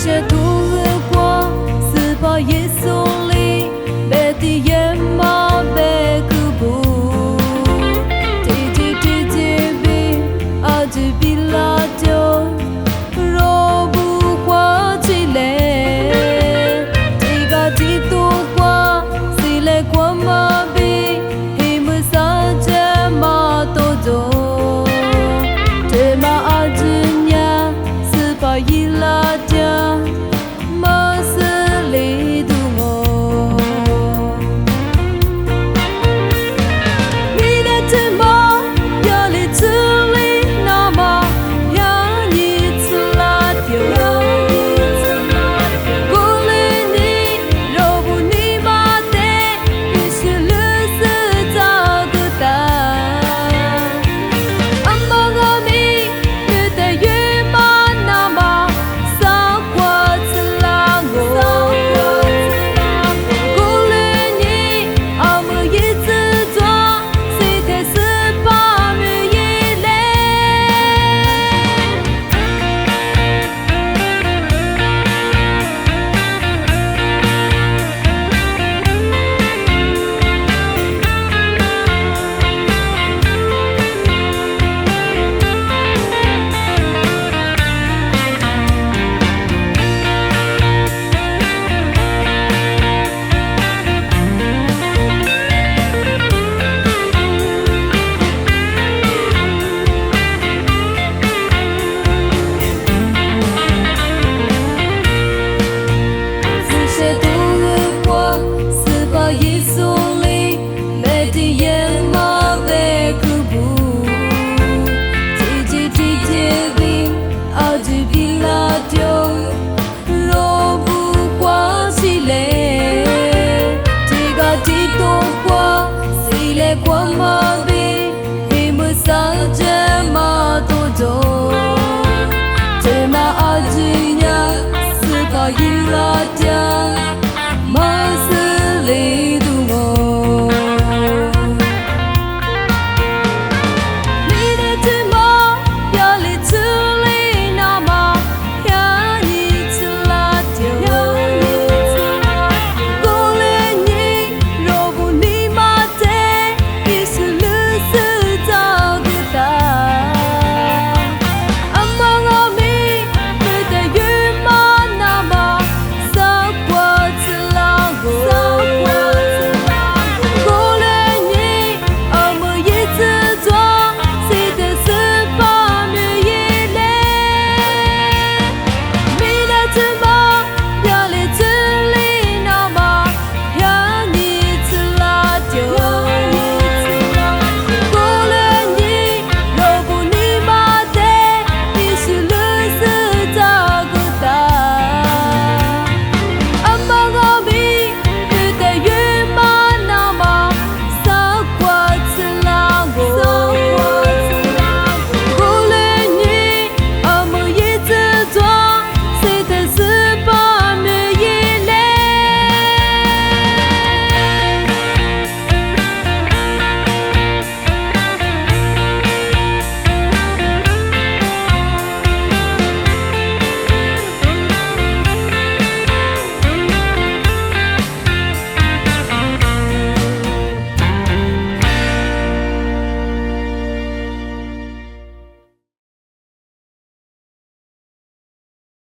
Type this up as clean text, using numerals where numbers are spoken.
些度过斯巴耶稣里贝蒂耶马贝古布提提提提比阿吉比拉丢若不花起来提个提度过西来过马比黑木萨杰马多多这马阿吉呀斯巴伊拉家马斯里杜我你的这马呀里这里那么呀你此拉丢古里你若不你马的于是绿色扎个蛋阿妈个你越带越马那么撒花子拉我古里你阿姆一直抓谁的是把雨一来这些度过斯巴耶稣里贝蒂耶马贝古布提提提提比阿吉比拉丢若不花起来提个提多过西来过马比黑木萨杰马多多这马阿吉呀斯巴伊拉家